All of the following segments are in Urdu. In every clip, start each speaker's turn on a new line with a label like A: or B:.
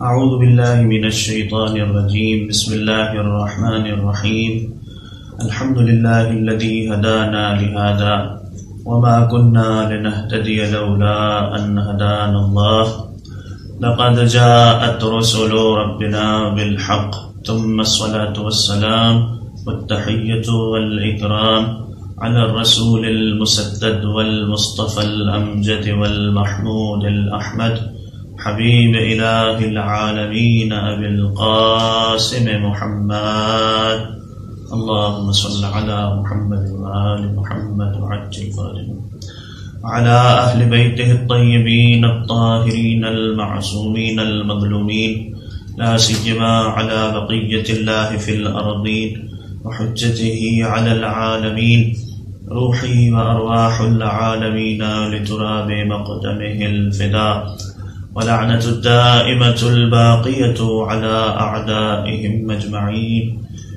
A: اعوذ باللہ من الشیطان الرجیم بسم اللہ الرحمن الرحیم الحمد للہ الذی ہدانا لہذا وما كنا لنهتدي لولا ان هدانا الله لقد جاءت رسل ربنا بالحق ثم الصلاة والسلام والتحية والإكرام على الرسول المسدد والمصطفى الأمجد والمحمود الأحمد حبيب إله العالمين أبي القاسم محمد اللهم صل على محمد وآل محمد وعجل فرجهم على أهل بيته الطيبين الطاهرين المعصومين المظلومين لا سيما على بقية الله في الأرضين وحجته على العالمين روحي وأرواح العالمين لتراب مقدمه الفداء ولعنة الدائمة الباقية على أعدائهم أجمعين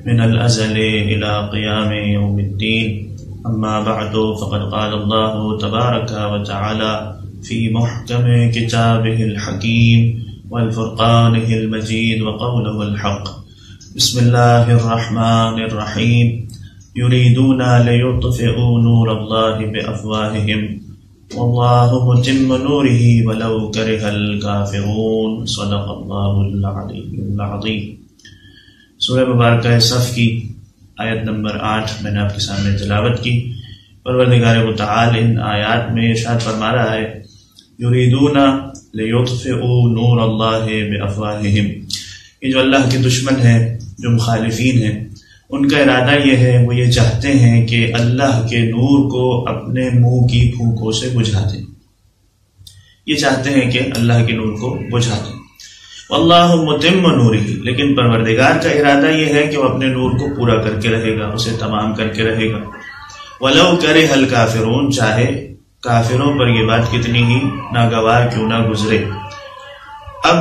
A: من الأزل إلى قيام يوم الدين أما بعد فقد قال الله تبارك وتعالى في محكم كتابه الحكيم والفرقانه المجيد وقوله الحق بسم الله الرحمن الرحيم يريدون ليطفئوا نور الله بأفواههم والله متم نوره ولو كره الكافرون صدق الله العلي العظيم۔ سورہ مبارکہ صف کی آیت نمبر 8 میں نے آپ کے سامنے تلاوت کی۔ پروردگار متعال ان آیات میں ارشاد فرما رہا ہے یریدون لیطفئوا نور اللہ بافواہہم، یہ جو اللہ کے دشمن ہیں، جو مخالفین ہیں، ان کا ارادہ یہ ہے، وہ یہ چاہتے ہیں کہ اللہ کے نور کو اپنے منہ کی پھونکوں سے بجھا دیں۔ یہ چاہتے ہیں کہ اللہ کے نور کو بجھا دیں۔ واللہ متم نورہ، لیکن پروردگار کا ارادہ یہ ہے کہ وہ اپنے نور کو پورا کر کے رہے گا، اسے تمام کر کے رہے گا۔ ولو کرہ الکافرون، چاہے کافروں پر یہ بات کتنی ہی ناگوار کیوں نہ گزرے۔ اب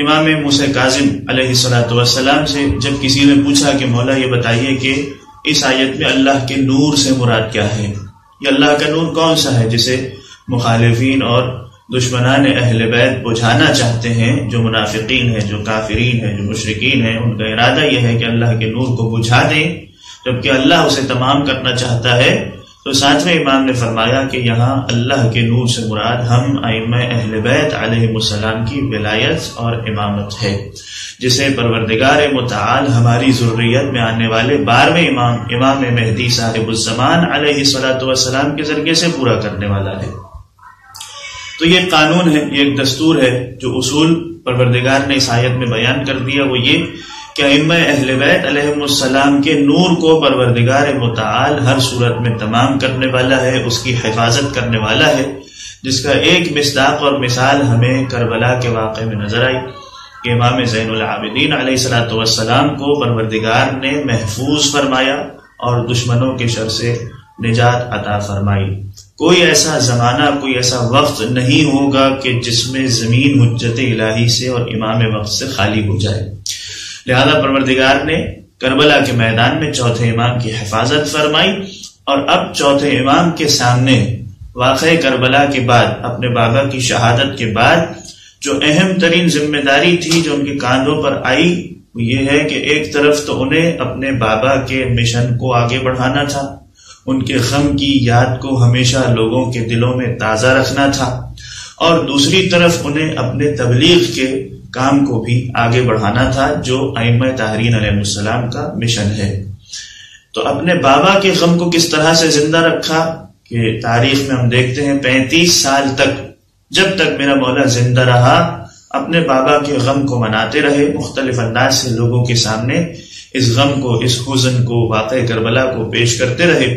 A: امام موسیٰ کاظم علیہ السلام سے جب کسی نے پوچھا کہ مولا یہ بتائیے کہ اس آیت میں اللہ کے نور سے مراد کیا ہے، یہ اللہ کا نور کون سا ہے جسے مخالفین اور دشمنان اہل بیت بجھانا چاہتے ہیں، جو منافقین ہیں، جو کافرین ہیں، جو مشرکین ہیں، ان کا ارادہ یہ ہے کہ اللہ کے نور کو بجھا دیں، جبکہ اللہ اسے تمام کرنا چاہتا ہے۔ تو ساتویں امام نے فرمایا کہ یہاں اللہ کے نور سے مراد ہم ائمہ اہل بیت علیہم السلام کی ولایت اور امامت ہے، جسے پروردگار متعال ہماری ذریت میں آنے والے 12ویں امام مہدی صاحب الزمان علیہ الصلوۃ والسلام کے ذریعے سے پورا کرنے والا ہے۔ تو یہ قانون ہے، یہ ایک دستور ہے، جو اصول پروردگار نے اس آیت میں بیان کر دیا، وہ یہ کہ ائمہ اہل بیت علیہم السلام کے نور کو پروردگار متعال ہر صورت میں تمام کرنے والا ہے، اس کی حفاظت کرنے والا ہے، جس کا ایک مصداق اور مثال ہمیں کربلا کے واقعے میں نظر آئی کہ امام زین العابدین علیہ السلام کو پروردگار نے محفوظ فرمایا اور دشمنوں کے شر سے نجات عطا فرمائی۔ کوئی ایسا زمانہ، کوئی ایسا وقت نہیں ہوگا کہ جس میں زمین حجت الہی سے اور امام وقت سے خالی ہو جائے، لہذا پروردگار نے کربلا کے میدان میں چوتھے امام کی حفاظت فرمائی، اور اب چوتھے امام کے سامنے واقعہ کربلا کے بعد، اپنے بابا کی شہادت کے بعد، جو اہم ترین ذمہ داری تھی جو ان کے کاندھوں پر آئی، وہ یہ ہے کہ ایک طرف تو انہیں اپنے بابا کے مشن کو آگے بڑھانا تھا، ان کے غم کی یاد کو ہمیشہ لوگوں کے دلوں میں تازہ رکھنا تھا، اور دوسری طرف انہیں اپنے تبلیغ کے کام کو بھی آگے بڑھانا تھا، جو ائمہ طاہرین علیہ السلام کا مشن ہے۔ تو اپنے بابا کے غم کو کس طرح سے زندہ رکھا کہ تاریخ میں ہم دیکھتے ہیں 35 سال تک، جب تک میرا مولا زندہ رہا، اپنے بابا کے غم کو مناتے رہے، مختلف انداز سے لوگوں کے سامنے اس غم کو، اس حزن کو، واقعہ کربلا کو پیش کرتے رہے۔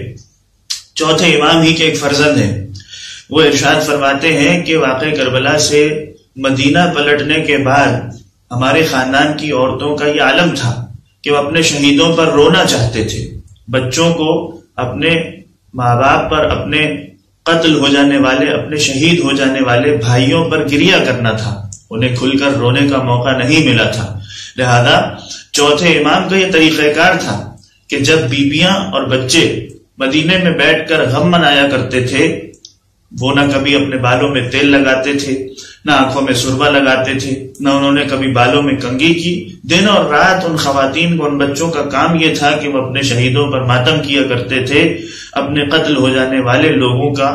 A: چوتھے امام ہی کے ایک فرزند ہیں، وہ ارشاد فرماتے ہیں کہ واقعہ کربلا سے مدینہ پلٹنے کے بعد ہمارے خاندان کی عورتوں کا یہ عالم تھا کہ وہ اپنے شہیدوں پر رونا چاہتے تھے، بچوں کو اپنے ماں باپ پر، اپنے قتل ہو جانے والے، اپنے شہید ہو جانے والے بھائیوں پر گریہ کرنا تھا، انہیں کھل کر رونے کا موقع نہیں ملا تھا۔ لہذا چوتھے امام کا یہ طریقہ کار تھا کہ جب بیبیاں اور بچے مدینے میں بیٹھ کر غم منایا کرتے تھے وہ نہ کبھی اپنے بالوں میں تیل لگاتے تھے، نہ آنکھوں میں سرما لگاتے تھے، نہ انہوں نے کبھی بالوں میں کنگھی کی۔ دن اور رات ان خواتین کو، ان بچوں کا کام یہ تھا کہ وہ اپنے شہیدوں پر ماتم کیا کرتے تھے، اپنے قتل ہو جانے والے لوگوں کا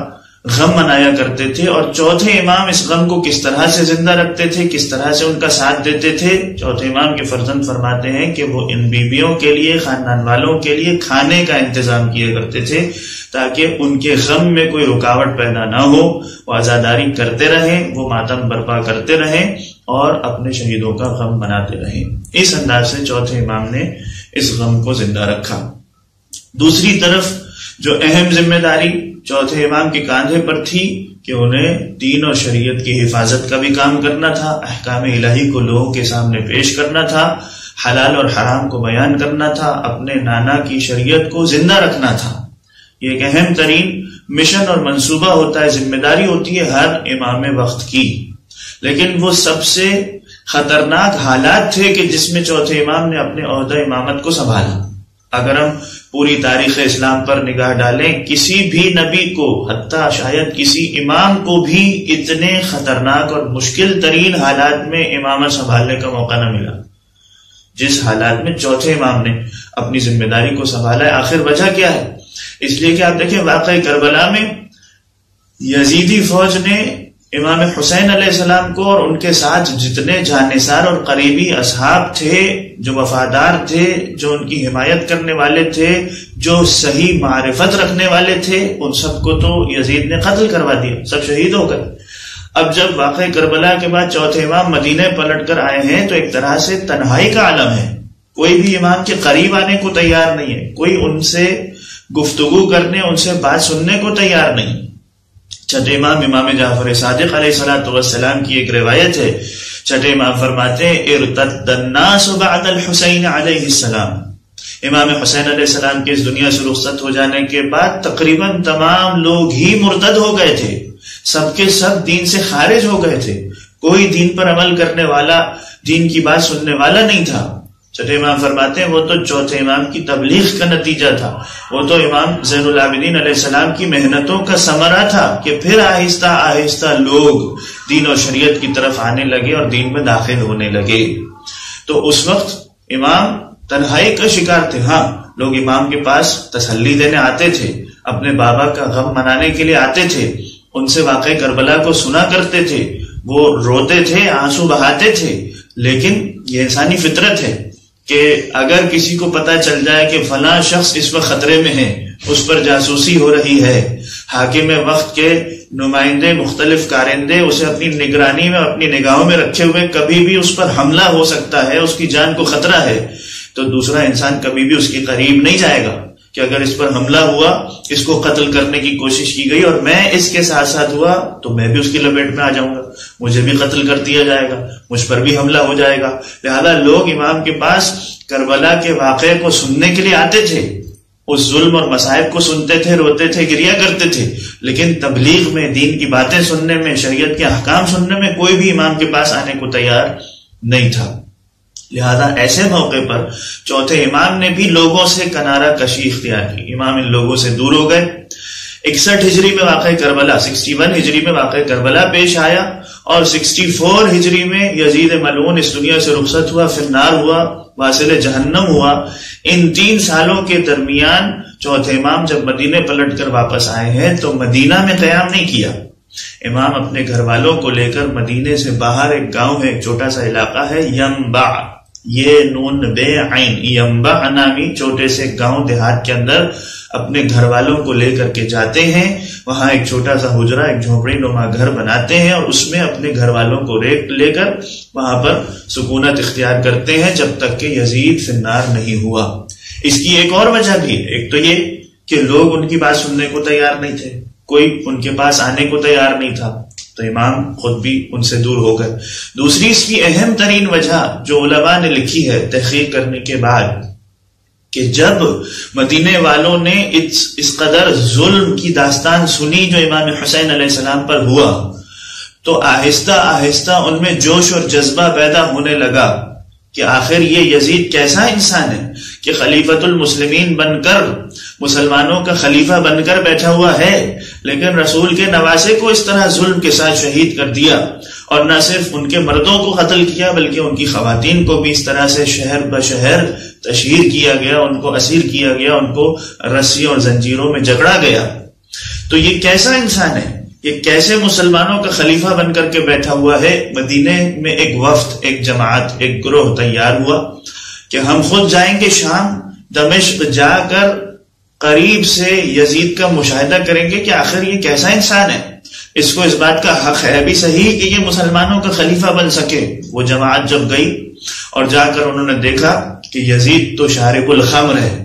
A: غم منایا کرتے تھے۔ اور چوتھے امام اس غم کو کس طرح سے زندہ رکھتے تھے، کس طرح سے ان کا ساتھ دیتے تھے؟ چوتھے امام کے فرزند فرماتے ہیں کہ وہ ان بیویوں کے لیے، خاندان والوں کے لیے کھانے کا انتظام کیا کرتے تھے تاکہ ان کے غم میں کوئی رکاوٹ پیدا نہ ہو، وہ عزاداری کرتے رہیں، وہ ماتم برپا کرتے رہیں اور اپنے شہیدوں کا غم مناتے رہیں۔ اس انداز سے چوتھے امام نے اس غم کو زندہ رکھا۔ دوسری طرف جو اہم ذمہ داری چوتھے امام کے کاندھے پر تھی کہ انہیں دین اور شریعت کی حفاظت کا بھی کام کرنا تھا، احکام الہی کو لوگوں کے سامنے پیش کرنا تھا، حلال اور حرام کو بیان کرنا تھا، اپنے نانا کی شریعت کو زندہ رکھنا تھا۔ یہ ایک اہم ترین مشن اور منصوبہ ہوتا ہے، ذمہ داری ہوتی ہے ہر امام وقت کی۔ لیکن وہ سب سے خطرناک حالات تھے کہ جس میں چوتھے امام نے اپنے عہدہ امامت کو سنبھالا۔ اگر ہم پوری تاریخ اسلام پر نگاہ ڈالیں، کسی بھی نبی کو، حتیٰ شاید کسی امام کو بھی اتنے خطرناک اور مشکل ترین حالات میں امامت سنبھالنے کا موقع نہ ملا جس حالات میں چوتھے امام نے اپنی ذمہ داری کو سنبھالا ہے۔ آخر وجہ کیا ہے؟ اس لیے کہ آپ دیکھیں واقعہ کربلا میں یزیدی فوج نے امام حسین علیہ السلام کو اور ان کے ساتھ جتنے جانثار اور قریبی اصحاب تھے، جو وفادار تھے، جو ان کی حمایت کرنے والے تھے، جو صحیح معرفت رکھنے والے تھے، ان سب کو تو یزید نے قتل کروا دیا، سب شہید ہو گئے۔ اب جب واقعہ کربلا کے بعد چوتھے امام مدینے پلٹ کر آئے ہیں تو ایک طرح سے تنہائی کا عالم ہے، کوئی بھی امام کے قریب آنے کو تیار نہیں ہے، کوئی ان سے گفتگو کرنے، ان سے بات سننے کو تیار نہیں۔ چھٹے امام امام جعفر صادق علیہ الصلوۃ والسلام کی ایک روایت ہے، چھٹے امام فرماتے ہیں ارتد الناس بعد الحسین علیہ السلام، امام حسین علیہ السلام کے اس دنیا سے رخصت ہو جانے کے بعد تقریباً تمام لوگ ہی مرتد ہو گئے تھے، سب کے سب دین سے خارج ہو گئے تھے، کوئی دین پر عمل کرنے والا، دین کی بات سننے والا نہیں تھا۔ چھٹے امام فرماتے ہیں وہ تو چوتھے امام کی تبلیغ کا نتیجہ تھا، وہ تو امام زین العابدین علیہ السلام کی محنتوں کا ثمرہ تھا کہ پھر آہستہ آہستہ لوگ دین اور شریعت کی طرف آنے لگے اور دین میں داخل ہونے لگے۔ تو اس وقت امام تنہائی کا شکار تھے۔ ہاں، لوگ امام کے پاس تسلی دینے آتے تھے، اپنے بابا کا غم منانے کے لیے آتے تھے، ان سے واقع کربلا کو سنا کرتے تھے، وہ روتے تھے، آنسو بہاتے تھے، لیکن یہ انسانی فطرت ہے کہ اگر کسی کو پتہ چل جائے کہ فلاں شخص اس وقت خطرے میں ہے، اس پر جاسوسی ہو رہی ہے، حاکم وقت کے نمائندے، مختلف کارندے اسے اپنی نگرانی میں، اپنی نگاہوں میں رکھے ہوئے، کبھی بھی اس پر حملہ ہو سکتا ہے، اس کی جان کو خطرہ ہے، تو دوسرا انسان کبھی بھی اس کے قریب نہیں جائے گا کہ اگر اس پر حملہ ہوا، اس کو قتل کرنے کی کوشش کی گئی اور میں اس کے ساتھ ساتھ ہوا تو میں بھی اس کی لپیٹ میں آ جاؤں گا، مجھے بھی قتل کر دیا جائے گا، مجھ پر بھی حملہ ہو جائے گا۔ لہذا لوگ امام کے پاس کربلا کے واقعے کو سننے کے لیے آتے تھے، اس ظلم اور مصائب کو سنتے تھے، روتے تھے، گریہ کرتے تھے، لیکن تبلیغ میں، دین کی باتیں سننے میں، شریعت کے احکام سننے میں کوئی بھی امام کے پاس آنے کو تیار نہیں تھا۔ لہذا ایسے موقع پر چوتھے امام نے بھی لوگوں سے کنارہ کشی اختیار کی، امام ان لوگوں سے دور ہو گئے۔ 61 ہجری میں واقع کربلا، 61 ہجری میں واقع کربلا پیش آیا اور 64 ہجری میں یزید ملعون اس دنیا سے رخصت ہوا، پھر نار ہوا، واصل جہنم ہوا۔ ان 3 سالوں کے درمیان چوتھے امام جب مدینے پلٹ کر واپس آئے ہیں تو مدینہ میں قیام نہیں کیا، امام اپنے گھر والوں کو لے کر مدینے سے باہر ایک گاؤں ہے، ایک چھوٹا سا علاقہ ہے ینبع، یہ نون بے عین، ینبع نامی چھوٹے سے گاؤں دیہات کے اندر اپنے گھر والوں کو لے کر کے جاتے ہیں، وہاں ایک چھوٹا سا حجرہ، ایک جھونپڑی نما گھر بناتے ہیں اور اس میں اپنے گھر والوں کو لے کر وہاں پر سکونت اختیار کرتے ہیں جب تک کہ یزید فی النار نہیں ہوا۔ اس کی ایک اور وجہ بھی ہے، ایک تو یہ کہ لوگ ان کی بات سننے کو تیار نہیں تھے، کوئی ان کے پاس آنے کو تیار نہیں تھا، تو امام خود بھی ان سے دور ہو گئے۔ دوسری اس کی اہم ترین وجہ جو علماء نے لکھی ہے تحقیق کرنے کے بعد، کہ جب مدینے والوں نے اس قدر ظلم کی داستان سنی جو امام حسین علیہ السلام پر ہوا، تو آہستہ آہستہ ان میں جوش اور جذبہ پیدا ہونے لگا کہ آخر یہ یزید کیسا انسان ہے کہ خلیفۃ المسلمین بن کر، مسلمانوں کا خلیفہ بن کر بیٹھا ہوا ہے، لیکن رسول کے نواسے کو اس طرح ظلم کے ساتھ شہید کر دیا، اور نہ صرف ان کے مردوں کو قتل کیا بلکہ ان کی خواتین کو بھی اس طرح سے شہر بشہر تشہیر کیا گیا، ان کو اسیر کیا گیا، ان کو رسیوں اور زنجیروں میں جکڑا گیا۔ تو یہ کیسا انسان ہے؟ یہ کیسے مسلمانوں کا خلیفہ بن کر کے بیٹھا ہوا ہے؟ مدینے میں ایک وفد، ایک جماعت، ایک گروہ تیار ہوا کہ ہم خود جائیں گے شام، دمشق جا کر قریب سے یزید کا مشاہدہ کریں گے کہ آخر یہ کیسا انسان ہے، اس کو اس بات کا حق ہے بھی صحیح کہ یہ مسلمانوں کا خلیفہ بن سکے۔ وہ جماعت جب گئی اور جا کر انہوں نے دیکھا کہ یزید تو شارب الخمر ہے،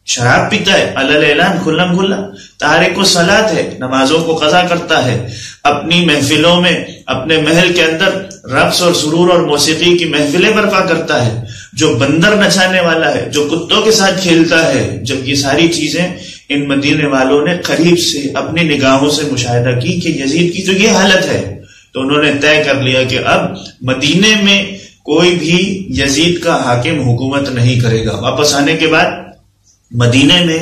A: شراب پیتا ہے، علل اعلان کھلم کھلا، تارک الصلاۃ ہے، نمازوں کو قضا کرتا ہے، اپنی محفلوں میں اپنے محل کے اندر رقص اور سرور اور موسیقی کی محفلیں برپا کرتا ہے، جو بندر نچانے والا ہے، جو کتوں کے ساتھ کھیلتا ہے۔ جب یہ ساری چیزیں ان مدینے والوں نے قریب سے اپنی نگاہوں سے مشاہدہ کی کہ یزید کی تو یہ حالت ہے، تو انہوں نے طے کر لیا کہ اب مدینے میں کوئی بھی یزید کا حاکم حکومت نہیں کرے گا۔ واپس آنے کے بعد مدینے میں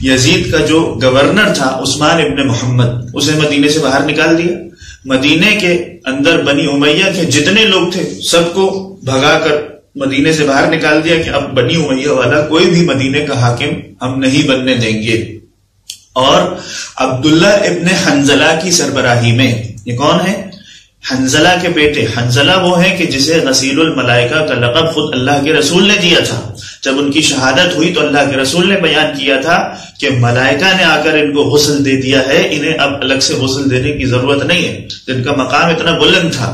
A: یزید کا جو گورنر تھا عثمان ابن محمد، اسے مدینے سے باہر نکال دیا۔ مدینے کے اندر بنی امیہ کے جتنے لوگ تھے سب کو بھگا کر مدینے سے باہر نکال دیا کہ اب بنی امیہ والا کوئی بھی مدینے کا حاکم ہم نہیں بننے دیں گے۔ اور عبداللہ ابن حنزلہ کی سربراہی میں، یہ کون ہے؟ حنزلہ کے بیٹے۔ حنزلہ وہ ہے کہ جسے غسیل الملائکہ کا لقب خود اللہ کے رسول نے دیا تھا۔ جب ان کی شہادت ہوئی تو اللہ کے رسول نے بیان کیا تھا کہ ملائکہ نے آ کر ان کو غسل دے دیا ہے، انہیں اب الگ سے غسل دینے کی ضرورت نہیں ہے، جن کا مقام اتنا بلند تھا۔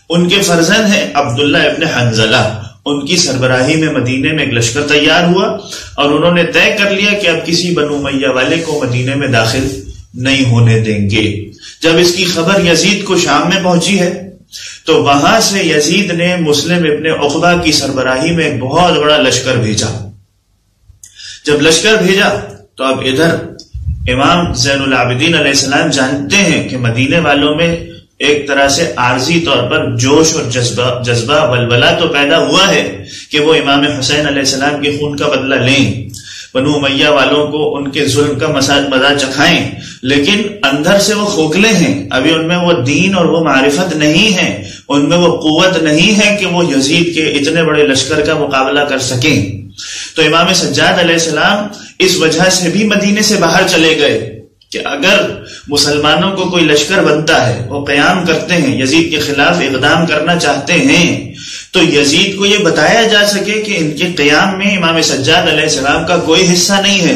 A: ان کے فرزند ہیں عبداللہ ابن حنزلہ، ان کی سربراہی میں مدینے میں ایک لشکر تیار ہوا اور انہوں نے طے کر لیا کہ اب کسی بنو امیہ والے کو مدینے میں داخل نہیں ہونے دیں گے۔ جب اس کی خبر یزید کو شام میں پہنچی ہے تو وہاں سے یزید نے مسلم ابن عقبہ کی سربراہی میں ایک بہت بڑا لشکر بھیجا۔ جب لشکر بھیجا تو اب ادھر امام زین العابدین علیہ السلام جانتے ہیں کہ مدینے والوں میں ایک طرح سے عارضی طور پر جوش اور جذبہ ولولہ تو پیدا ہوا ہے کہ وہ امام حسین علیہ السلام کے خون کا بدلہ لیں، بنو امیہ والوں کو ان کے ظلم کا مزہ چکھائیں، لیکن اندر سے وہ کھوکھلے ہیں، ابھی ان میں وہ دین اور وہ معرفت نہیں ہے، ان میں وہ قوت نہیں ہے کہ وہ یزید کے اتنے بڑے لشکر کا مقابلہ کر سکیں۔ تو امام سجاد علیہ السلام اس وجہ سے بھی مدینے سے باہر چلے گئے کہ اگر مسلمانوں کو کوئی لشکر بنتا ہے، وہ قیام کرتے ہیں، یزید کے خلاف اقدام کرنا چاہتے ہیں، تو یزید کو یہ بتایا جا سکے کہ ان کے قیام میں امام سجاد علیہ السلام کا کوئی حصہ نہیں ہے،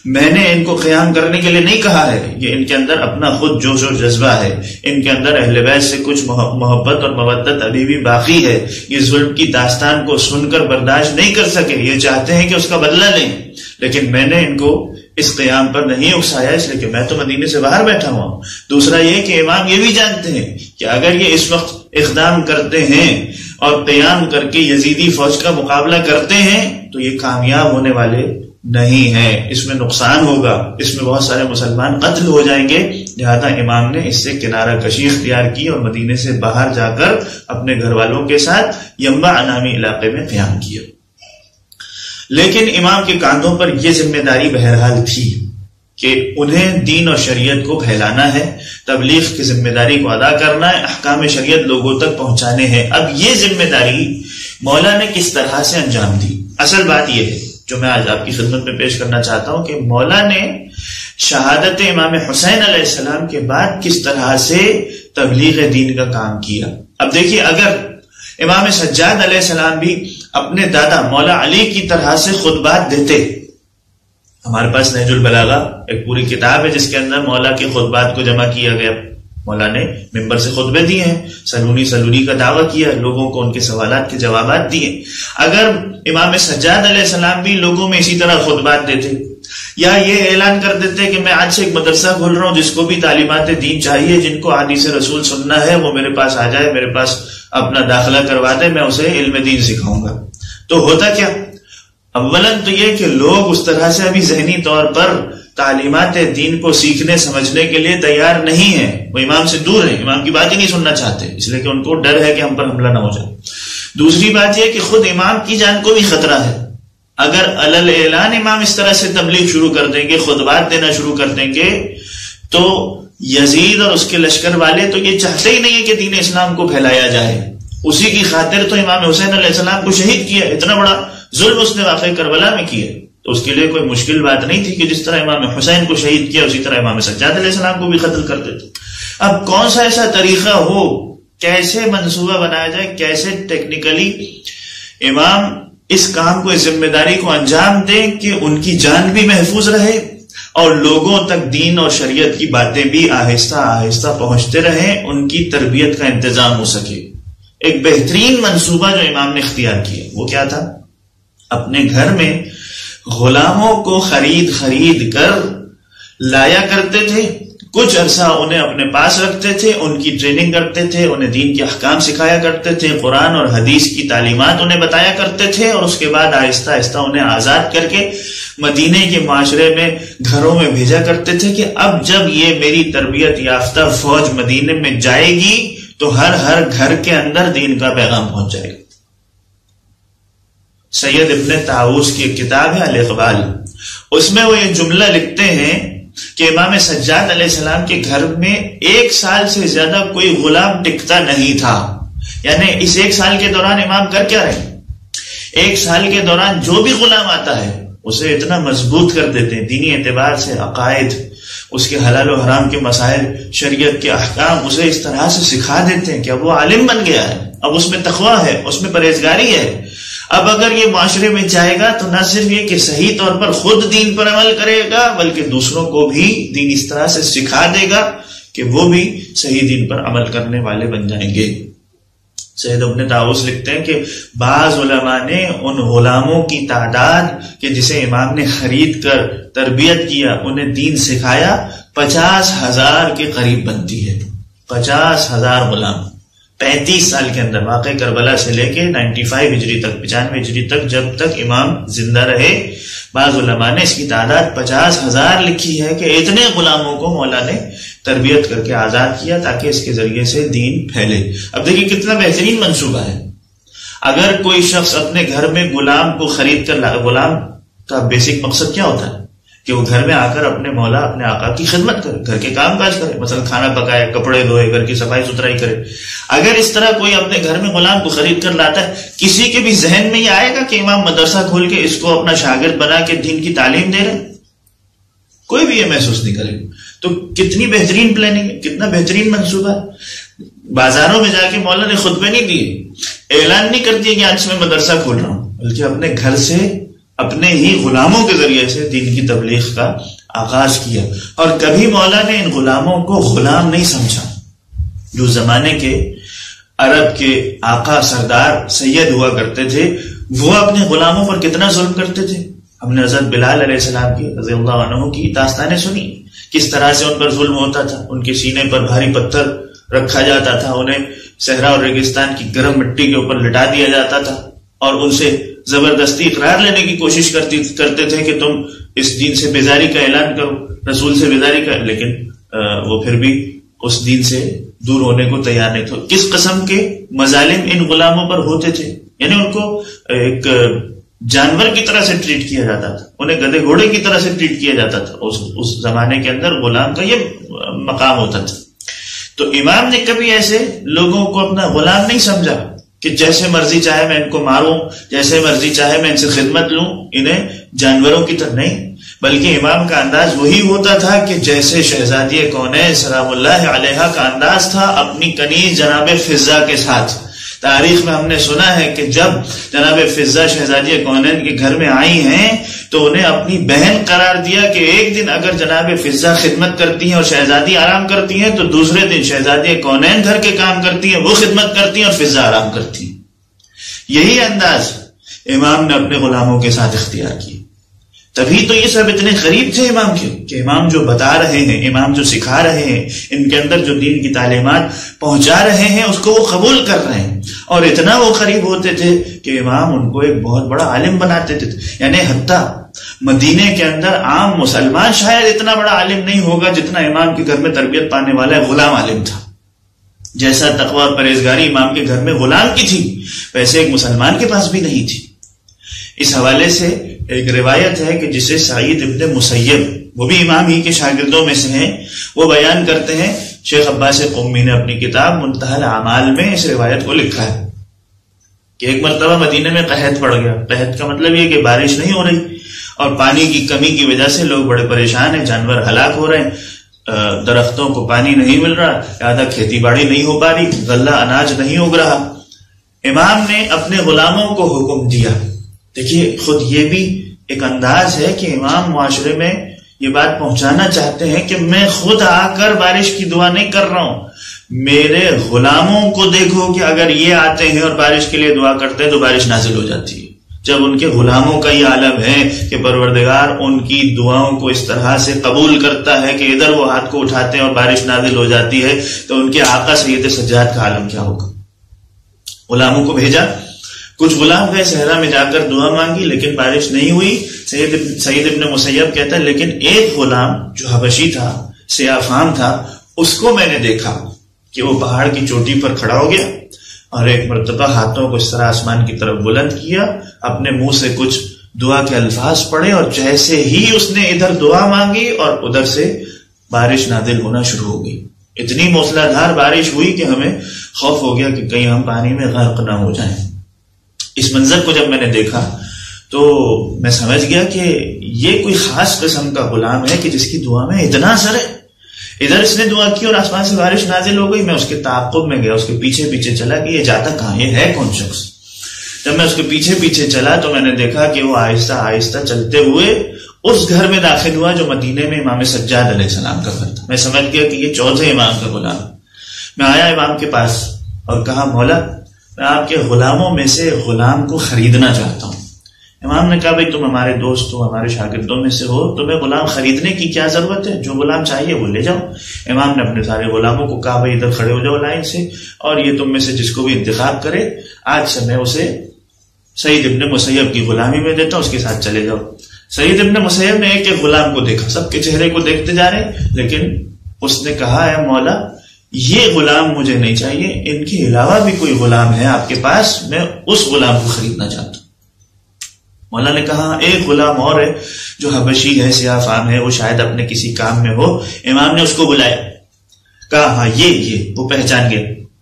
A: میں نے ان کو قیام کرنے کے لیے نہیں کہا ہے، یہ ان کے اندر اپنا خود جوش اور جذبہ ہے، ان کے اندر اہل بیت سے کچھ محبت اور مودت ابھی بھی باقی ہے، یہ ظلم کی داستان کو سن کر برداشت نہیں کر سکے، یہ چاہتے ہیں کہ اس کا بدلہ لیں، لیکن میں نے ان کو اس قیام پر نہیں اکسایا اس لیے کہ میں تو مدینے سے باہر بیٹھا ہوا ہوں۔ دوسرا یہ کہ امام یہ بھی جانتے ہیں کہ اگر یہ اس وقت اقدام کرتے ہیں اور قیام کر کے یزیدی فوج کا مقابلہ کرتے ہیں تو یہ کامیاب ہونے والے نہیں ہیں، اس میں نقصان ہوگا، اس میں بہت سارے مسلمان قتل ہو جائیں گے، لہذا امام نے اس سے کنارہ کشی اختیار کی اور مدینے سے باہر جا کر اپنے گھر والوں کے ساتھ ینبع نامی علاقے میں قیام کیا۔ لیکن امام کے کاندھوں پر یہ ذمہ داری بہرحال تھی کہ انہیں دین اور شریعت کو پھیلانا ہے، تبلیغ کی ذمہ داری کو ادا کرنا ہے، احکام شریعت لوگوں تک پہنچانے ہیں۔ اب یہ ذمہ داری مولا نے کس طرح سے انجام دی؟ اصل بات یہ ہے جو میں آج آپ کی خدمت میں پیش کرنا چاہتا ہوں کہ مولا نے شہادت امام حسین علیہ السلام کے بعد کس طرح سے تبلیغ دین کا کام کیا۔ اب دیکھیے، اگر امام سجاد علیہ السلام بھی اپنے دادا مولا علی کی طرح سے خطبات دیتے، ہمارے پاس نہج البلاغہ ایک پوری کتاب ہے جس کے اندر مولا کے خطبات کو جمع کیا گیا، مولا نے ممبر سے خطبے دیے ہیں، سلونی کا دعویٰ کیا، لوگوں کو ان کے سوالات کے جوابات دیے۔ اگر امام سجاد علیہ السلام بھی لوگوں میں اسی طرح خطبات دیتے یا یہ اعلان کر دیتے کہ میں آج سے ایک مدرسہ کھول رہا ہوں، جس کو بھی تعلیمات دین چاہیے، جن کو حدیث رسول سننا ہے، وہ میرے پاس آ جائے، میرے پاس اپنا داخلہ کروا دے، میں اسے علم دین سکھاؤں گا، تو ہوتا کیا؟ اولاً تو یہ کہ لوگ اس طرح سے ابھی ذہنی طور پر تعلیمات دین کو سیکھنے سمجھنے کے لیے تیار نہیں ہیں، وہ امام سے دور ہیں، امام کی بات ہی نہیں سننا چاہتے، اس لیے کہ ان کو ڈر ہے کہ ہم پر حملہ نہ ہو جائے۔ دوسری بات یہ کہ خود امام کی جان کو بھی خطرہ ہے. اگر علل اعلان امام اس طرح سے تبلیغ شروع کر دیں گے، خطبات دینا شروع کر دیں گے، تو یزید اور اس کے لشکر والے تو یہ چاہتے ہی نہیں ہے کہ دین اسلام کو پھیلایا جائے. اسی کی خاطر تو امام حسین علیہ السلام کو شہید کیا. اتنا بڑا ظلم اس نے واقعہ کربلا میں کیا، تو اس کے لیے کوئی مشکل بات نہیں تھی کہ جس طرح امام حسین کو شہید کیا اسی طرح امام سجاد علیہ السلام کو بھی قتل کر دیتے. اب کون سا ایسا طریقہ ہو، کیسے منصوبہ بنایا جائے، کیسے ٹیکنیکلی امام اس کام کو، اس ذمہ داری کو انجام دیں کہ ان کی جان بھی محفوظ رہے اور لوگوں تک دین اور شریعت کی باتیں بھی آہستہ آہستہ پہنچتے رہیں، ان کی تربیت کا انتظام ہو سکے. ایک بہترین منصوبہ جو امام نے اختیار کیا وہ کیا تھا؟ اپنے گھر میں غلاموں کو خرید کر لایا کرتے تھے، کچھ عرصہ انہیں اپنے پاس رکھتے تھے، ان کی ٹریننگ کرتے تھے، انہیں دین کے احکام سکھایا کرتے تھے، قرآن اور حدیث کی تعلیمات انہیں بتایا کرتے تھے، اور اس کے بعد آہستہ آہستہ انہیں آزاد کر کے مدینے کے معاشرے میں گھروں میں بھیجا کرتے تھے کہ اب جب یہ میری تربیت یافتہ فوج مدینے میں جائے گی تو ہر گھر کے اندر دین کا پیغام پہنچ جائے گا. سید ابن طاووس کی ایک کتاب ہے الاقبال، اس میں وہ یہ جملہ لکھتے ہیں کہ امام سجاد علیہ السلام کے گھر میں 1 سال سے زیادہ کوئی غلام ٹکتا نہیں تھا. یعنی اس 1 سال کے دوران امام کر کیا رہے؟ 1 سال کے دوران جو بھی غلام آتا ہے اسے اتنا مضبوط کر دیتے ہیں دینی اعتبار سے، عقائد، اس کے حلال و حرام کے مسائل، شریعت کے احکام، اسے اس طرح سے سکھا دیتے ہیں کہ اب وہ عالم بن گیا ہے، اب اس میں تقویٰ ہے، اس میں پرہیزگاری ہے. اب اگر یہ معاشرے میں جائے گا تو نہ صرف یہ کہ صحیح طور پر خود دین پر عمل کرے گا بلکہ دوسروں کو بھی دین اس طرح سے سکھا دے گا کہ وہ بھی صحیح دین پر عمل کرنے والے بن جائیں گے. سید ابن طاووس لکھتے ہیں کہ بعض علماء نے ان غلاموں کی تعداد کہ جسے امام نے خرید کر تربیت کیا، انہیں دین سکھایا، 50,000 کے قریب بنتی ہے. 50,000 غلام 35 سال کے اندر، واقع کربلا سے لے کے 95 ہجری تک، 95 ہجری تک، جب تک امام زندہ رہے، بعض علماء نے اس کی تعداد 50,000 لکھی ہے کہ اتنے غلاموں کو مولا نے تربیت کر کے آزاد کیا تاکہ اس کے ذریعے سے دین پھیلے. اب دیکھیے کتنا بہترین منصوبہ ہے. اگر کوئی شخص اپنے گھر میں غلام کو خرید کر غلام کا بیسک مقصد کیا ہوتا ہے کہ وہ گھر میں آ کر اپنے مولا، اپنے آقا کی خدمت کرے، گھر کے کام کاج کرے، مثلا کھانا پکائے، کپڑے دھوئے، گھر کی صفائی ستھرائی کرے. اگر اس طرح کوئی اپنے گھر میں غلام کو خرید کر لاتا ہے، کسی کے بھی ذہن میں یہ آئے گا کہ امام مدرسہ کھول کے اس کو اپنا شاگرد بنا کے دین کی تعلیم دے رہے؟ کوئی بھی یہ محسوس نہیں کرے گا. تو کتنی بہترین پلاننگ ہے، کتنا بہترین منصوبہ ہے. بازاروں میں جا کے مولا نے خطبے نہیں دیے، اعلان نہیں کر دیا کہ آج میں مدرسہ کھول رہا ہوں، بلکہ اپنے گھر سے، اپنے ہی غلاموں کے ذریعے سے دین کی تبلیغ کا آغاز کیا. اور کبھی مولا نے ان غلاموں کو غلام نہیں سمجھا. جو زمانے کے عرب کے آقا، سردار، سید ہوا کرتے تھے، وہ اپنے غلاموں پر کتنا ظلم کرتے تھے. ہم نے حضرت بلال علیہ السلام کی رضی اللہ عنہ کی داستانیں سنی، کس طرح سے ان پر ظلم ہوتا تھا. ان کے سینے پر بھاری پتھر رکھا جاتا تھا، انہیں صحرا اور ریگستان کی گرم مٹی کے اوپر لٹا دیا جاتا تھا، اور ان سے زبردستی اقرار لینے کی کوشش کرتے تھے کہ تم اس دین سے بیزاری کا اعلان کرو، رسول سے بیزاری کا. لیکن وہ پھر بھی اس دین سے دور ہونے کو تیار نہیں تھے. کس قسم کے مظالم ان غلاموں پر ہوتے تھے. یعنی ان کو ایک جانور کی طرح سے ٹریٹ کیا جاتا تھا، انہیں گدھے گھوڑے کی طرح سے ٹریٹ کیا جاتا تھا. اس زمانے کے اندر غلام کا یہ مقام ہوتا تھا. تو امام نے کبھی ایسے لوگوں کو اپنا غلام نہیں سمجھا کہ جیسے مرضی چاہے میں ان کو ماروں، جیسے مرضی چاہے میں ان سے خدمت لوں، انہیں جانوروں کی طرح نہیں. بلکہ امام کا انداز وہی ہوتا تھا کہ جیسے شہزادی کونین سلام اللہ علیہا کا انداز تھا اپنی کنیز جناب فضہ کے ساتھ. تاریخ میں ہم نے سنا ہے کہ جب جناب فضہ شہزادی کونین کے گھر میں آئی ہیں تو انہیں اپنی بہن قرار دیا کہ ایک دن اگر جناب فضہ خدمت کرتی ہیں اور شہزادی آرام کرتی ہیں تو دوسرے دن شہزادی کونین گھر کے کام کرتی ہیں، وہ خدمت کرتی ہیں اور فضہ آرام کرتی ہیں. یہی انداز امام نے اپنے غلاموں کے ساتھ اختیار کیا. تبھی تو یہ سب اتنے قریب تھے امام کے کہ امام جو بتا رہے ہیں، امام جو سکھا رہے ہیں، ان کے اندر جو دین کی تعلیمات پہنچا رہے ہیں اس کو وہ قبول کر رہے ہیں. اور اتنا وہ قریب ہوتے تھے کہ امام ان کو ایک بہت بڑا عالم بناتے تھے. یعنی حتیٰ مدینے کے اندر عام مسلمان شاید اتنا بڑا عالم نہیں ہوگا جتنا امام کے گھر میں تربیت پانے والا غلام عالم تھا. جیسا تقوی اور پرہیزگاری امام کے گھر میں غلام کی تھی ویسے ایک مسلمان کے پاس بھی نہیں تھی۔ اس حوالے سے ایک روایت ہے کہ جسے سعید ابن مسیب، وہ بھی امام ہی کے شاگردوں میں سے ہیں، وہ بیان کرتے ہیں، شیخ عباس قمی نے اپنی کتاب منتہی الاعمال میں اس روایت کو لکھا ہے کہ ایک مرتبہ مدینے میں قحط پڑ گیا۔ قحط کا مطلب یہ کہ بارش نہیں ہو رہی اور پانی کی کمی کی وجہ سے لوگ بڑے پریشان ہیں، جانور ہلاک ہو رہے ہیں، درختوں کو پانی نہیں مل رہا، زیادہ کھیتی باڑی نہیں ہو پا رہی، غلہ اناج نہیں اگ رہا۔ امام نے اپنے غلاموں کو حکم دیا۔ دیکھیے خود یہ بھی ایک انداز ہے کہ امام معاشرے میں یہ بات پہنچانا چاہتے ہیں کہ میں خود آ کر بارش کی دعا نہیں کر رہا ہوں، میرے غلاموں کو دیکھو کہ اگر یہ آتے ہیں اور بارش کے لیے دعا کرتے ہیں تو بارش نازل ہو جاتی ہے۔ جب ان کے غلاموں کا یہ عالم ہے کہ پروردگار ان کی دعاؤں کو اس طرح سے قبول کرتا ہے کہ ادھر وہ ہاتھ کو اٹھاتے ہیں اور بارش نازل ہو جاتی ہے، تو ان کے آقا سید سجاد کا عالم کیا ہوگا۔ غلاموں کو بھیجا، کچھ غلام گئے صحرا میں جا کر دعا مانگی لیکن بارش نہیں ہوئی۔ سعید ابن مسیب کہتا ہے لیکن ایک غلام جو حبشی تھا، سیاہ فام تھا، اس کو میں نے دیکھا کہ وہ پہاڑ کی چوٹی پر کھڑا ہو گیا اور ایک مرتبہ ہاتھوں کو اس طرح آسمان کی طرف بلند کیا، اپنے منہ سے کچھ دعا کے الفاظ پڑھے اور جیسے ہی اس نے ادھر دعا مانگی اور ادھر سے بارش نازل ہونا شروع ہو گئی۔ اتنی موسلادھار بارش ہوئی کہ ہمیں خوف ہو گیا کہ کہیں ہم پانی میں غرق نہ ہو جائیں۔ اس منظر کو جب میں نے دیکھا تو میں سمجھ گیا کہ یہ کوئی خاص قسم کا غلام ہے کہ جس کی دعا میں اتنا اثر ہے۔ ادھر اس نے دعا کی اور آسمان سے بارش نازل ہو گئی۔ میں اس کے تعاقب میں گیا، اس کے پیچھے پیچھے چلا کہ یہ جاتا کہاں، یہ ہے کون شخص۔ جب میں اس کے پیچھے پیچھے چلا تو میں نے دیکھا کہ وہ آہستہ آہستہ چلتے ہوئے اس گھر میں داخل ہوا جو مدینے میں امام سجاد علیہ السلام کا گھر تھا۔ میں سمجھ گیا کہ یہ چوتھے امام کا غلام۔ میں آیا امام کے پاس اور کہا مولا میں آپ کے غلاموں میں سے غلام کو خریدنا چاہتا ہوں۔ امام نے کہا بھائی تم ہمارے دوست ہو، ہمارے شاگردوں میں سے ہو، تمہیں غلام خریدنے کی کیا ضرورت ہے، جو غلام چاہیے وہ لے جاؤ۔ امام نے اپنے سارے غلاموں کو کہا بھائی ادھر کھڑے ہو جاؤ لائن سے، اور یہ تم میں سے جس کو بھی انتخاب کرے آج سے میں اسے سعید ابن مسیب کی غلامی میں دیتا ہوں، اس کے ساتھ چلے جاؤ۔ سعید ابن مسیب نے ایک ایک غلام کو دیکھا، سب کے چہرے کو دیکھتے جا رہے، لیکن اس نے کہا اے مولا یہ غلام مجھے نہیں چاہیے، ان کے علاوہ بھی کوئی غلام ہے آپ کے پاس، میں اس غلام کو خریدنا چاہتا ہوں۔ مولا نے کہا ایک غلام اور ہے جو حبشی ہے، سیاہ فام ہے، وہ شاید اپنے کسی کام میں ہو۔ امام نے اس کو بلایا، کہا ہاں یہ وہ پہچان گیا،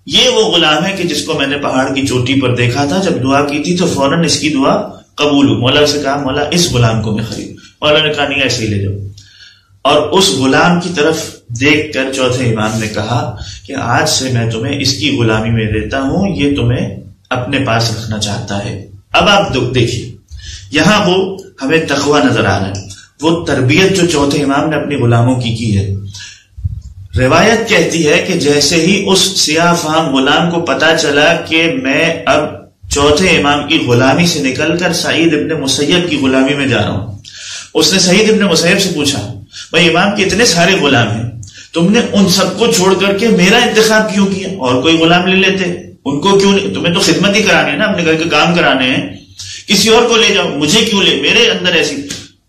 A: یہ وہ غلام ہے کہ جس کو میں نے پہاڑ کی چوٹی پر دیکھا تھا، جب دعا کی تھی تو فوراً اس کی دعا قبول ہو۔ مولا سے کہا مولا اس غلام کو میں خرید۔ مولا نے کہا نہیں ایسے ہی لے جاؤ، اور اس غلام کی طرف دیکھ کر چوتھے امام نے کہا کہ آج سے میں تمہیں اس کی غلامی میں دیتا ہوں، یہ تمہیں اپنے پاس رکھنا چاہتا ہے۔ اب آپ دیکھیے یہاں وہ ہمیں تقوی نظر آ رہا ہے، وہ تربیت جو چوتھے امام نے اپنے غلاموں کی ہے۔ روایت کہتی ہے کہ جیسے ہی اس سیاہ فام غلام کو پتا چلا کہ میں اب چوتھے امام کی غلامی سے نکل کر سعید ابن مسیب کی غلامی میں جا رہا ہوں، اس نے سعید ابن مسیب سے پوچھا بھائی امام کے اتنے سارے غلام ہیں، تم نے ان سب کو چھوڑ کر کے میرا انتخاب کیوں کیا، اور کوئی غلام لے لیتے، ان کو کیوں نہیں، تمہیں تو خدمت ہی کرانے ہے نا، اپنے گھر کے کام کرانے ہیں، کسی اور کو لے جاؤ، مجھے کیوں لے، میرے اندر ایسی۔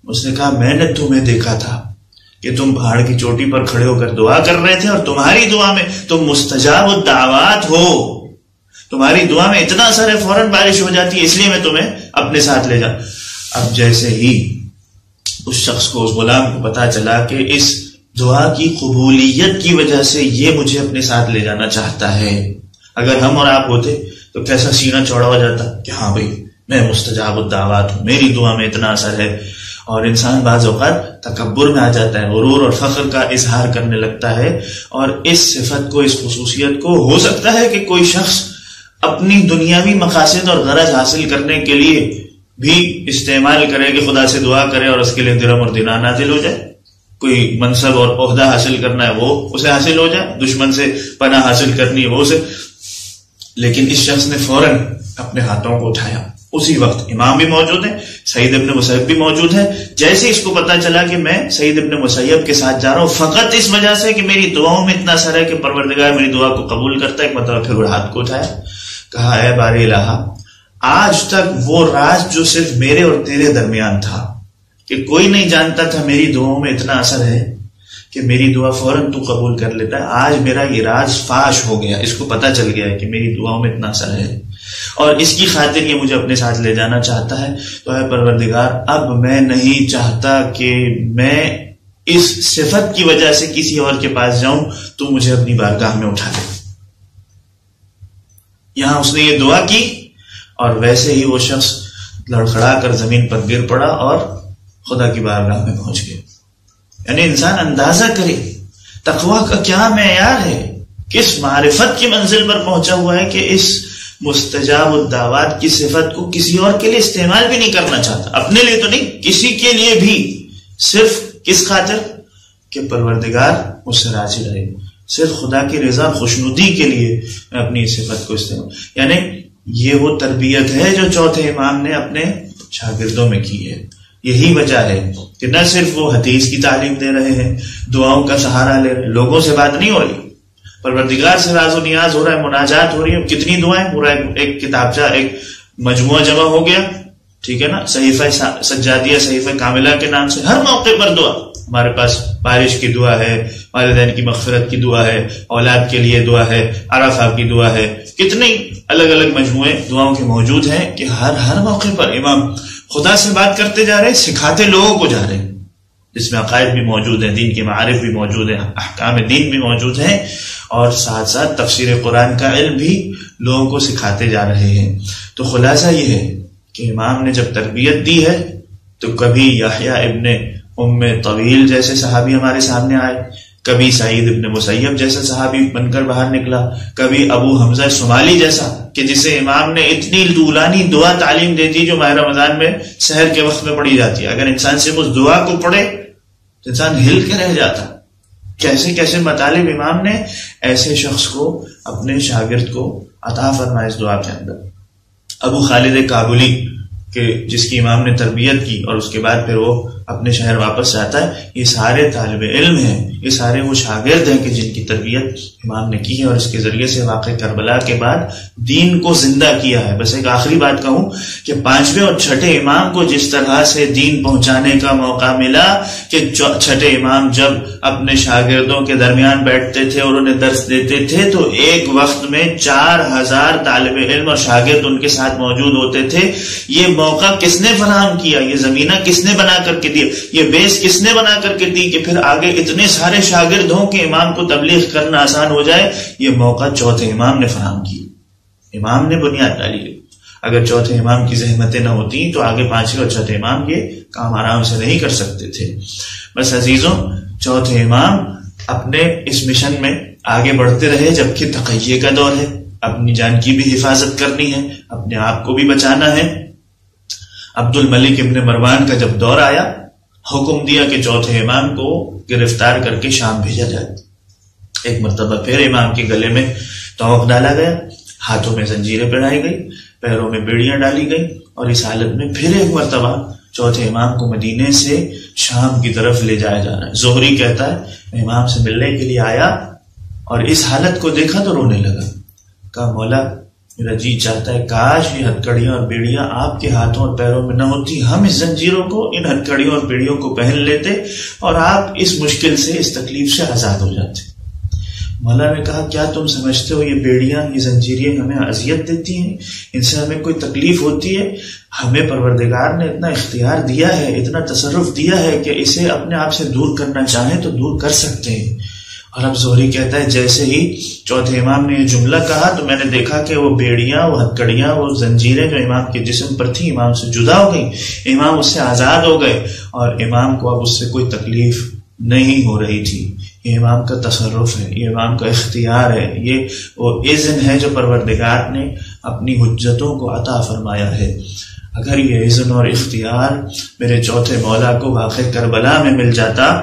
A: اس نے کہا میں نے تمہیں دیکھا تھا کہ تم پہاڑ کی چوٹی پر کھڑے ہو کر دعا کر رہے تھے، اور تمہاری دعا میں تم مستجاب الدعوات ہو، تمہاری دعا میں اتنا اثر ہے فوراً بارش ہو جاتی ہے، اس لیے میں تمہیں اپنے ساتھ لے جاؤں۔ اب جیسے ہی اس شخص کو، اس غلام کو پتا چلا کہ اس دعا کی قبولیت کی وجہ سے یہ مجھے اپنے ساتھ لے جانا چاہتا ہے، اگر ہم اور آپ ہوتے تو کیسا سینہ چوڑا ہو جاتا کہ ہاں بھائی میں مستجاب الدعوات ہوں، میری دعا میں اتنا اثر ہے۔ اور انسان بعض اوقات تکبر میں آ جاتا ہے، غرور اور فخر کا اظہار کرنے لگتا ہے، اور اس صفت کو، اس خصوصیت کو ہو سکتا ہے کہ کوئی شخص اپنی دنیاوی مقاصد اور غرض حاصل کرنے کے لیے بھی استعمال کرے کہ خدا سے دعا کرے اور اس کے لیے درہم اور دینار نازل ہو جائے، کوئی منصب اور عہدہ حاصل کرنا ہے وہ اسے حاصل ہو جائے، دشمن سے پناہ حاصل کرنی ہے وہ اسے، لیکن اس شخص نے فوراً اپنے ہاتھوں کو اٹھایا۔ اسی وقت امام بھی موجود ہیں، سعید ابن مسیب بھی موجود ہے۔ جیسے اس کو پتا چلا کہ میں سعید ابن مسیب کے ساتھ جا رہا ہوں فقط اس وجہ سے کہ میری دعاؤں میں اتنا اثر ہے کہ پروردگار میری دعا کو قبول کرتا ہے، ایک مرتبہ پھر ہاتھ کو اٹھایا، کہا اے باری الہ، آج تک وہ راز جو صرف میرے اور تیرے درمیان تھا کہ کوئی نہیں جانتا تھا میری دعاؤں میں اتنا اثر ہے، کہ میری دعا فوراً تو قبول کر لیتا ہے. آج میرا یہ راز فاش ہو گیا, اس کو پتہ چل گیا ہے کہ میری دعاؤں میں اتنا اثر ہے, اور اس کی خاطر یہ مجھے اپنے ساتھ لے جانا چاہتا ہے. تو اے پروردگار, اب میں نہیں چاہتا کہ میں اس صفت کی وجہ سے کسی اور کے پاس جاؤں, تو مجھے اپنی بارگاہ میں اٹھا لے. یہاں اس نے یہ دعا کی اور ویسے ہی وہ شخص لڑکھڑا کر زمین پر گر پڑا اور خدا کی بارگاہ میں پہنچ گیا. یعنی انسان اندازہ کرے تقویٰ کا کیا معیار ہے, کس معرفت کی منزل پر پہنچا ہوا ہے کہ اس مستجاب الدعوات کی صفت کو کسی اور کے لیے استعمال بھی نہیں کرنا چاہتا, اپنے لیے تو نہیں, کسی کے لیے بھی, صرف کس خاطر کہ پروردگار مجھ سے راضی رہے, صرف خدا کی رضا خوشنودی کے لیے میں اپنی صفت کو استعمال. یعنی یہ وہ تربیت ہے جو چوتھے امام نے اپنے شاگردوں میں کی ہے. یہی وجہ ہے کہ نہ صرف وہ حدیث کی تعلیم دے رہے ہیں, دعاؤں کا سہارا لے رہے ہیں, لوگوں سے بات نہیں ہو رہی, پروردگار سے راز و نیاز ہو رہا ہے, مناجات ہو رہی ہے. کتنی دعائیں, پورا ایک کتابچہ, ایک مجموعہ جمع ہو گیا, ٹھیک ہے نا, صحیفہ سجادیہ, صحیفہ کاملہ کے نام سے ہر موقع پر دعا. ہمارے پاس بارش کی دعا ہے, والدین کی مغفرت کی دعا ہے, اولاد کے لیے دعا ہے, عرفہ کی دعا ہے, کتنی الگ الگ مجموعے دعاؤں کے موجود ہیں کہ ہر موقع پر امام خدا سے بات کرتے جا رہے, سکھاتے لوگوں کو جا رہے ہیں, جس میں عقائد بھی موجود ہیں, دین کے معارف بھی موجود ہیں, احکام دین بھی موجود ہیں, اور ساتھ ساتھ تفسیر قرآن کا علم بھی لوگوں کو سکھاتے جا رہے ہیں. تو خلاصہ یہ ہے کہ امام نے جب تربیت دی ہے تو کبھی یحییٰ ابن ام طویل جیسے صحابی ہمارے سامنے آئے, کبھی سعید ابن مسیب جیسا صحابی بن کر باہر نکلا, کبھی ابو حمزہ صومالی جیسا کہ جسے امام نے اتنی طولانی دعا تعلیم دے دی جو ماہ رمضان میں سحر کے وقت میں پڑھی جاتی ہے. اگر انسان صرف اس دعا کو پڑھے تو انسان ہل کے رہ جاتا. کیسے کیسے مطالب امام نے ایسے شخص کو, اپنے شاگرد کو عطا فرمایا اس دعا کے اندر. ابو خالد کابلی کہ جس کی امام نے تربیت کی اور اس کے بعد پھر وہ اپنے شہر واپس جاتا ہے, یہ سارے طالب علم ہیں, یہ سارے وہ شاگرد ہیں کہ جن کی تربیت امام نے کی ہے اور اس کے ذریعے سے واقع کربلا کے بعد دین کو زندہ کیا ہے. بس ایک آخری بات کہوں کہ 5ویں اور 6ٹھے امام کو جس طرح سے دین پہنچانے کا موقع ملا کہ 6ٹھے امام جب اپنے شاگردوں کے درمیان بیٹھتے تھے اور انہیں درس دیتے تھے تو ایک وقت میں 4000 طالب علم اور شاگرد ان کے ساتھ موجود ہوتے تھے. یہ موقع کس نے فراہم کیا, یہ زمینہ کس نے بنا کر کے دیا, یہ بیس کس نے بنا کر کے دی کہ پھر آگے اتنے سارے شاگرد ہوں کہ امام کو تبلیغ کرنا آسان ہو جائے؟ یہ موقع چوتھے امام نے فراہم کی, امام نے بنیاد ڈالی. اگر چوتھے امام کی زحمتیں نہ ہوتی تو آگے 5ویں اور 6ٹھے امام یہ کام آرام سے نہیں کر سکتے تھے. بس عزیزوں, چوتھے امام اپنے اس مشن میں آگے بڑھتے رہے, جبکہ تقیہ کا دور ہے, اپنی جان کی بھی حفاظت کرنی ہے, اپنے آپ کو بھی بچانا ہے. عبد الملک ابن مروان کا جب دور آیا, حکم دیا کہ چوتھے امام کو گرفتار کر کے شام بھیجا جائے. ایک مرتبہ پھر امام کے گلے میں توق ڈالا گیا, ہاتھوں میں زنجیریں پہنائی گئی, پیروں میں بیڑیاں ڈالی گئی, اور اس حالت میں پھر ایک مرتبہ چوتھے امام کو مدینے سے شام کی طرف لے جایا جا رہا ہے. زہری کہتا ہے میں امام سے ملنے کے لیے آیا اور اس حالت کو دیکھا تو رونے لگا. کہا مولا میرا جی چاہتا ہے کاش یہ ہتھکڑیاں اور بیڑیاں آپ کے ہاتھوں اور پیروں میں نہ ہوتی, ہم اس زنجیروں کو, ان ہتھکڑیوں اور بیڑیوں کو پہن لیتے اور آپ اس مشکل سے, اس تکلیف سے آزاد ہو جاتے. مولا نے کہا کیا تم سمجھتے ہو یہ بیڑیاں, یہ زنجیریں ہمیں اذیت دیتی ہیں, ان سے ہمیں کوئی تکلیف ہوتی ہے؟ ہمیں پروردگار نے اتنا اختیار دیا ہے, اتنا تصرف دیا ہے کہ اسے اپنے آپ سے دور کرنا چاہیں تو دور کر سکتے ہیں. اور اب زہری کہتا ہے جیسے ہی چوتھے امام نے یہ جملہ کہا تو میں نے دیکھا کہ وہ بیڑیاں, وہ ہتھکڑیاں, وہ زنجیریں جو امام کے جسم پر تھی امام سے جدا ہو گئی, امام اس سے آزاد ہو گئے, اور امام کو اب اس سے کوئی تکلیف نہیں ہو رہی تھی. یہ امام کا تصرف ہے, یہ امام کا اختیار ہے, یہ وہ اذن ہے جو پروردگار نے اپنی حجتوں کو عطا فرمایا ہے. اگر یہ اذن اور اختیار میرے چوتھے مولا کو واقع کربلا میں مل جاتا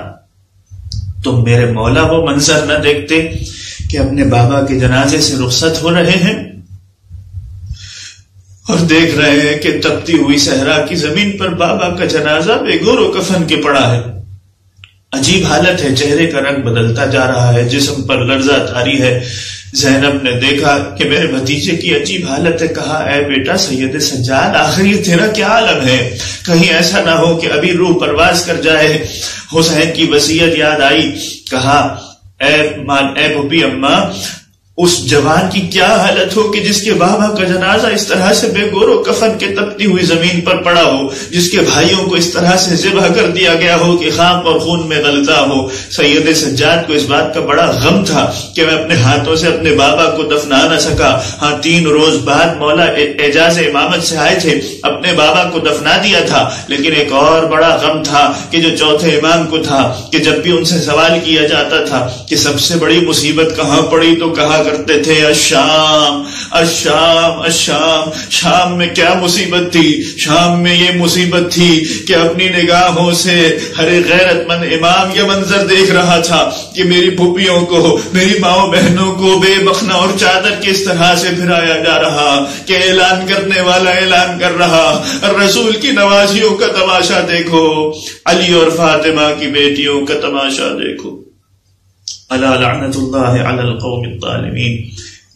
A: تو میرے مولا وہ منظر نہ دیکھتے کہ اپنے بابا کے جنازے سے رخصت ہو رہے ہیں اور دیکھ رہے ہیں کہ تپتی ہوئی صحرا کی زمین پر بابا کا جنازہ بے گور و کفن کے پڑا ہے. عجیب حالت ہے, چہرے کا رنگ بدلتا جا رہا ہے, جسم پر لرزہ طاری ہے, زینب نے دیکھا کہ میرے بھتیجے کی عجیب حالت ہے، کہا اے بیٹا سید سجاد آخر یہ تیرا کیا عالم ہے، کہیں ایسا نہ ہو کہ ابھی روح پرواز کر جائے۔ حسین کی وصیت یاد آئی، کہا اے بھوپی اماں اس جوان کی کیا حالت ہو کہ جس کے بابا کا جنازہ اس طرح سے بے گور و کفن کے تپتی ہوئی زمین پر پڑا ہو، جس کے بھائیوں کو اس طرح سے ذبح کر دیا گیا ہو کہ خاک اور خون میں غلطہ ہو۔ سید سجاد کو اس بات کا بڑا غم تھا کہ میں اپنے ہاتھوں سے اپنے بابا کو دفنا نہ سکا۔ ہاں 3 روز بعد مولا اعجاز امامت سے آئے تھے، اپنے بابا کو دفنا دیا تھا، لیکن ایک اور بڑا غم تھا کہ جو چوتھے امام کو تھا کہ جب بھی ان سے سوال کیا جاتا تھا کہ سب سے بڑی مصیبت کہاں پڑی تو کہا کرتے تھے الشام الشام الشام۔ شام میں کیا مصیبت تھی؟ شام میں یہ مصیبت تھی کہ اپنی نگاہوں سے ہر غیرت مند امام یہ منظر دیکھ رہا تھا کہ میری پھوپھیوں کو، میری ماؤں بہنوں کو بے مخنا اور چادر کس طرح سے پھرایا جا رہا، کہ اعلان کرنے والا اعلان کر رہا، رسول کی نوازیوں کا تماشا دیکھو، علی اور فاطمہ کی بیٹیوں کا تماشا دیکھو۔ الا لعنت اللہ علی القوم الظالمین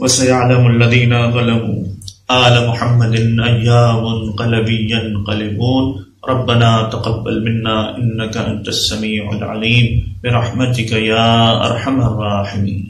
A: وسيعلم الذين ظلموا آل محمد ایام قلبی ينقلبون ربنا تقبل منا انك انت السميع العليم برحمتك يا ارحم الراحمين۔